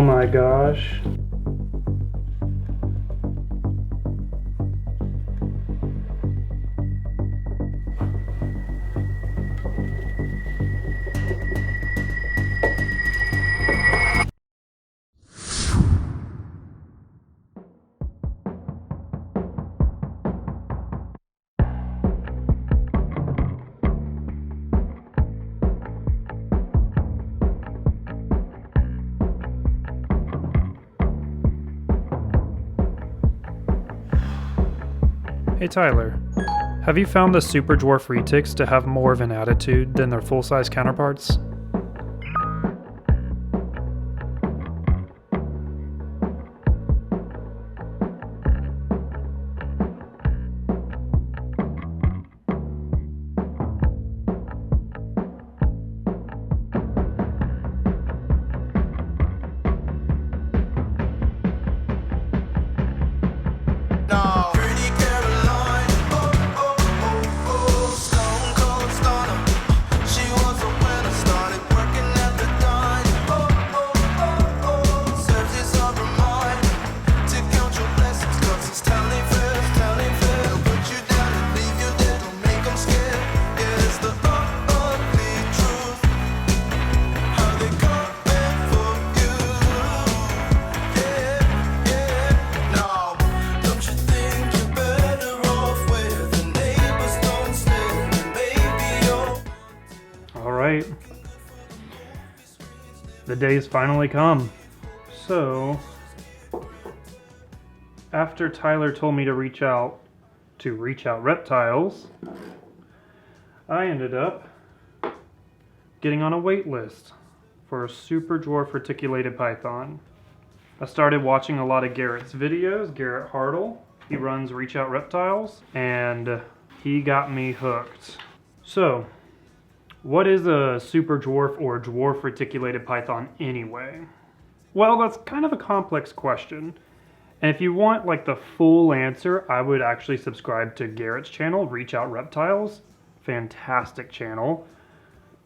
Oh my gosh. Hey Tyler, have you found the Super Dwarf Retics to have more of an attitude than their full-size counterparts? Alright, the day's finally come. So, after Tyler told me to reach out to Reach Out Reptiles, I ended up getting on a wait list for a Super Dwarf Reticulated Python. I started watching a lot of Garrett's videos, Garrett Hartle. He runs Reach Out Reptiles, and he got me hooked. So, what is a super dwarf or dwarf reticulated python anyway? Well, that's kind of a complex question. And if you want like the full answer, I would actually subscribe to Garrett's channel, Reach Out Reptiles. Fantastic channel.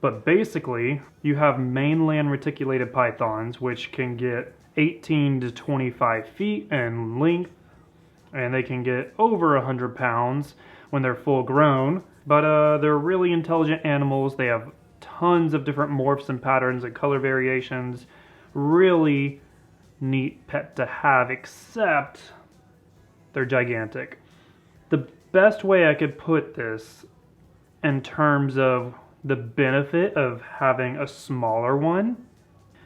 But basically, you have mainland reticulated pythons, which can get 18 to 25 feet in length, and they can get over 100 pounds when they're full grown. But they're really intelligent animals. They have tons of different morphs and patterns and color variations. Really neat pet to have, except they're gigantic. The best way I could put this in terms of the benefit of having a smaller one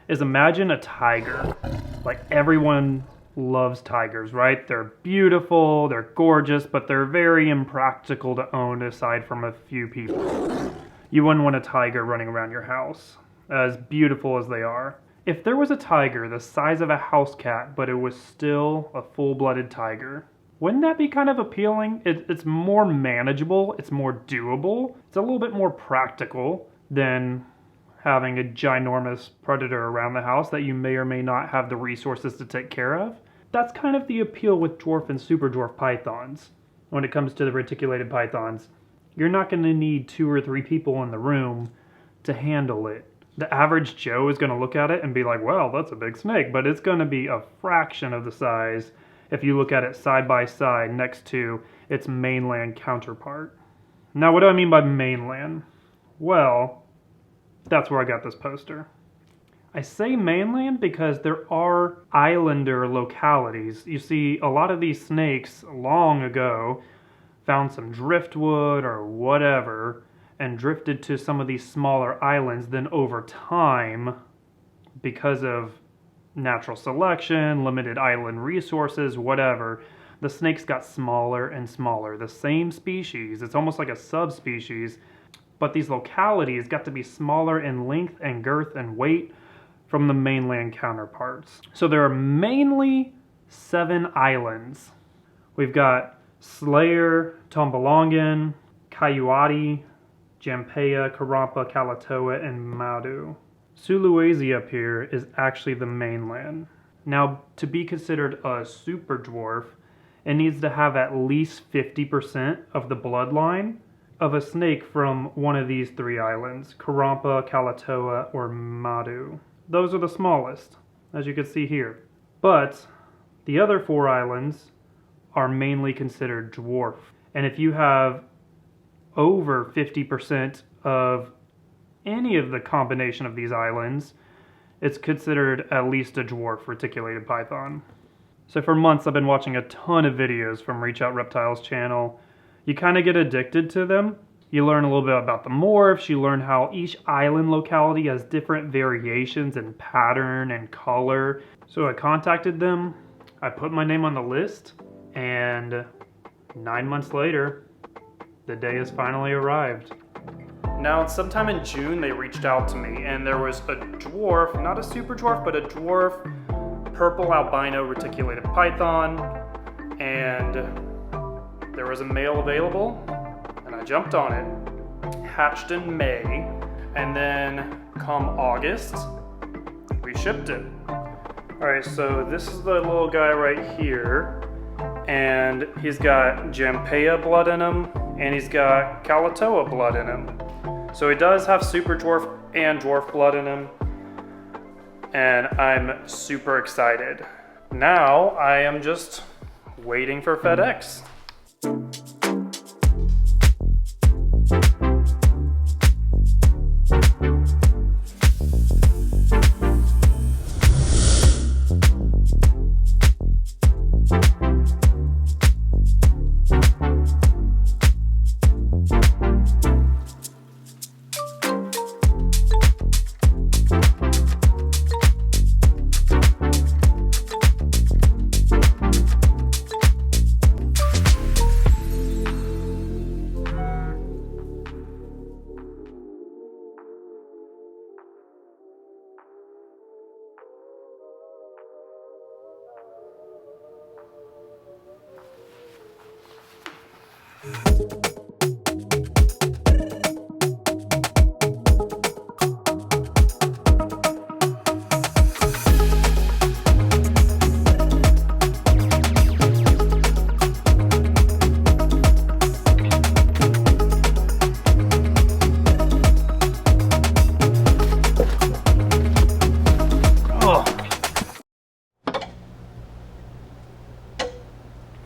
is imagine a tiger. Like everyone loves tigers, right? They're beautiful, they're gorgeous, but they're very impractical to own aside from a few people. You wouldn't want a tiger running around your house, as beautiful as they are. If there was a tiger the size of a house cat, but it was still a full-blooded tiger, wouldn't that be kind of appealing? It's more manageable, it's more doable, it's a little bit more practical than having a ginormous predator around the house that you may or may not have the resources to take care of. That's kind of the appeal with dwarf and super dwarf pythons. When it comes to the reticulated pythons, you're not going to need 2 or 3 people in the room to handle it. The average Joe is going to look at it and be like, well, that's a big snake, but it's going to be a fraction of the size if you look at it side by side next to its mainland counterpart. Now, what do I mean by mainland? Well, that's where I got this poster. I say mainland because there are islander localities. You see, a lot of these snakes long ago found some driftwood or whatever and drifted to some of these smaller islands. Then over time, because of natural selection, limited island resources, whatever, the snakes got smaller and smaller. The same species, it's almost like a subspecies, but these localities got to be smaller in length and girth and weight from the mainland counterparts. So there are mainly 7 islands. We've got Slayer, Tombalongan, Kayuati, Jampea, Karrampa, Kalatoa, and Madu. Sulawesi up here is actually the mainland. Now, to be considered a super dwarf, it needs to have at least 50% of the bloodline of a snake from one of these 3 islands, Karrampa, Kalatoa, or Madu. Those are the smallest. as you can see here. But the other 4 islands are mainly considered dwarf. And if you have over 50% of any of the combination of these islands, it's considered at least a dwarf reticulated python. So for months I've been watching a ton of videos from Reach Out Reptiles channel. You kind of get addicted to them. You learn a little bit about the morphs, you learn how each island locality has different variations in pattern and color. So I contacted them, I put my name on the list, and 9 months later, the day has finally arrived. Now, sometime in June, they reached out to me, and there was a dwarf, not a super dwarf, but a dwarf purple albino reticulated python, and there was a male available, and I jumped on it. Hatched in May, and then come August, we shipped it. All right, so this is the little guy right here, and he's got Jampea blood in him, and he's got Kalatoa blood in him. So he does have super dwarf and dwarf blood in him, and I'm super excited. Now I am just waiting for FedEx.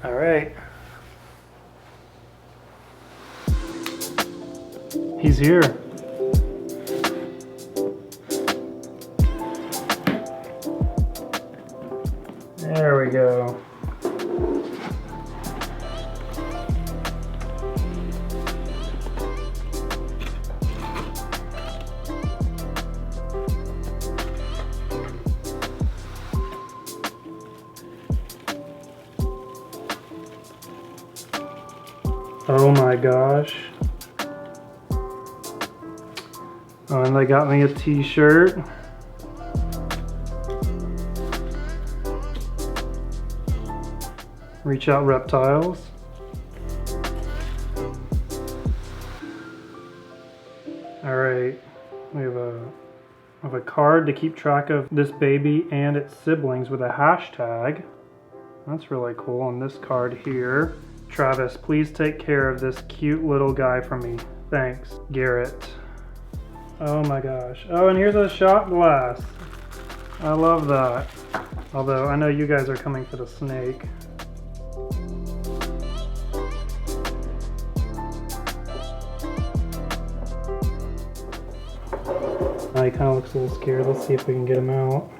All right. He's here. There we go. Oh my gosh. Oh, and they got me a t-shirt. Reach Out Reptiles. All right, we have a card to keep track of this baby and its siblings with a hashtag. That's really cool. On this card here, Travis, please take care of this cute little guy for me. Thanks, Garrett. Oh my gosh. Oh, and here's a shot glass. I love that. Although I know you guys are coming for the snake. Oh, he kind of looks a little scared. Let's see if we can get him out.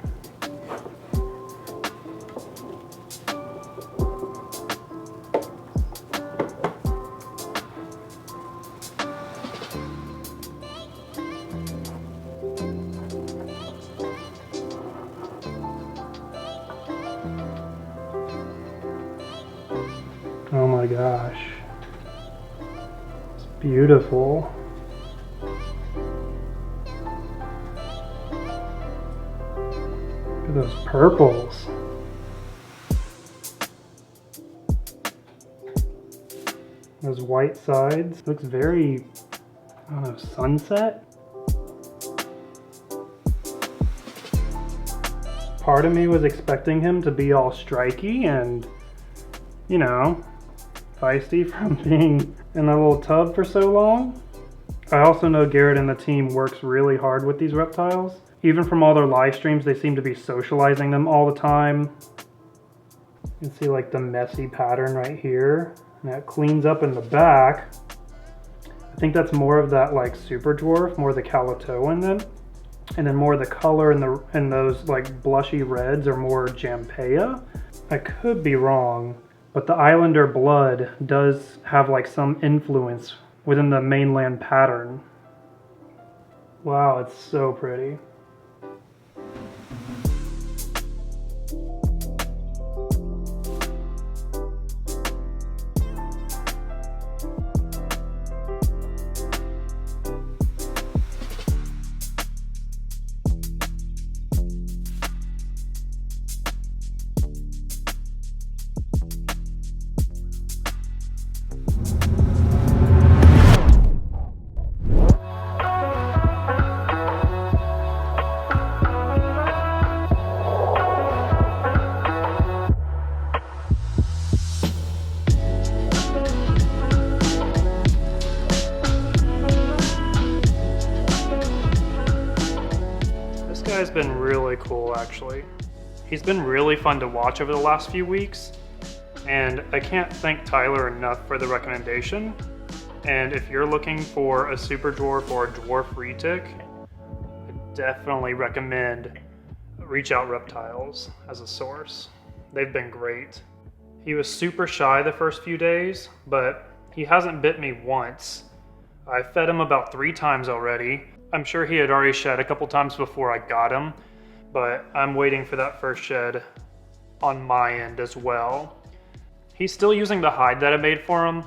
Oh my gosh. It's beautiful. Look at those purples. Those white sides. Looks very, I don't know, sunset? Part of me was expecting him to be all striky and, you know, feisty from being in a little tub for so long. I also know Garrett and the team works really hard with these reptiles. Even from all their live streams, they seem to be socializing them all the time. You can see like the messy pattern right here. And that cleans up in the back. I think that's more of that like super dwarf, more the calato in them. And then more the color in those like blushy reds are more Jampea. I could be wrong, but the Islander blood does have like some influence within the mainland pattern. Wow, it's so pretty. This guy's been really cool, actually. He's been really fun to watch over the last few weeks, and I can't thank Tyler enough for the recommendation. And if you're looking for a super dwarf or a dwarf retic, I definitely recommend Reach Out Reptiles as a source. They've been great. He was super shy the first few days, but he hasn't bit me once. I fed him about 3 times already. I'm sure he had already shed a couple times before I got him, but I'm waiting for that first shed on my end as well. He's still using the hide that I made for him,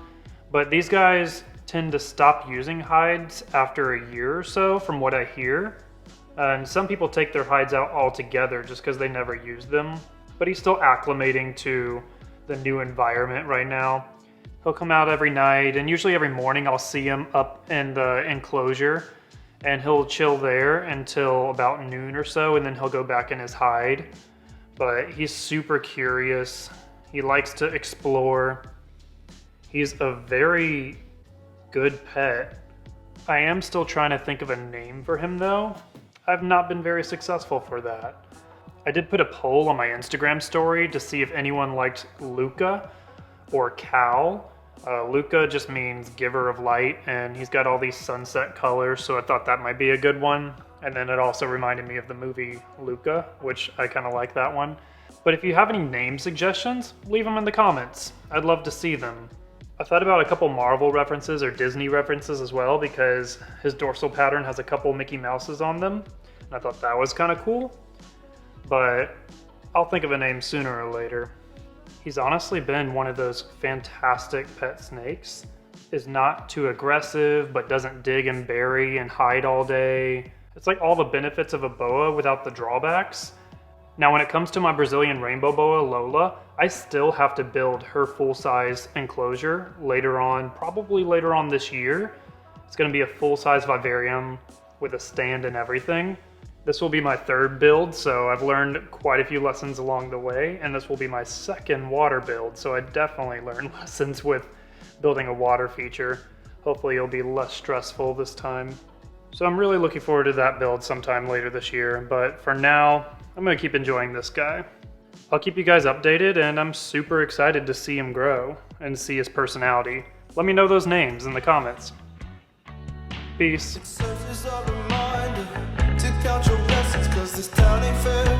but these guys tend to stop using hides after a year or so from what I hear. And some people take their hides out altogether just because they never use them, but he's still acclimating to the new environment right now. He'll come out every night, and usually every morning I'll see him up in the enclosure, and he'll chill there until about noon or so, and then he'll go back in his hide. But he's super curious. He likes to explore. He's a very good pet. I am still trying to think of a name for him though. I've not been very successful for that. I did put a poll on my Instagram story to see if anyone liked Luca or Cal. Luca just means giver of light, and he's got all these sunset colors, so I thought that might be a good one. And then it also reminded me of the movie Luca, which I kind of like that one. But if you have any name suggestions, leave them in the comments. I'd love to see them. I thought about a couple Marvel references or Disney references as well, because his dorsal pattern has a couple Mickey Mouses on them, and I thought that was kind of cool. But I'll think of a name sooner or later. He's honestly been one of those fantastic pet snakes. Is not too aggressive, but doesn't dig and bury and hide all day. It's like all the benefits of a boa without the drawbacks. Now when it comes to my Brazilian rainbow boa, Lola, I still have to build her full-size enclosure later on, probably later on this year. It's gonna be a full-size vivarium with a stand and everything. This will be my 3rd build, so I've learned quite a few lessons along the way, and this will be my 2nd water build, so I definitely learned lessons with building a water feature. Hopefully it'll be less stressful this time. So I'm really looking forward to that build sometime later this year, but for now, I'm gonna keep enjoying this guy. I'll keep you guys updated, and I'm super excited to see him grow and see his personality. Let me know those names in the comments. Peace. Count your blessings, 'cause this town ain't fair.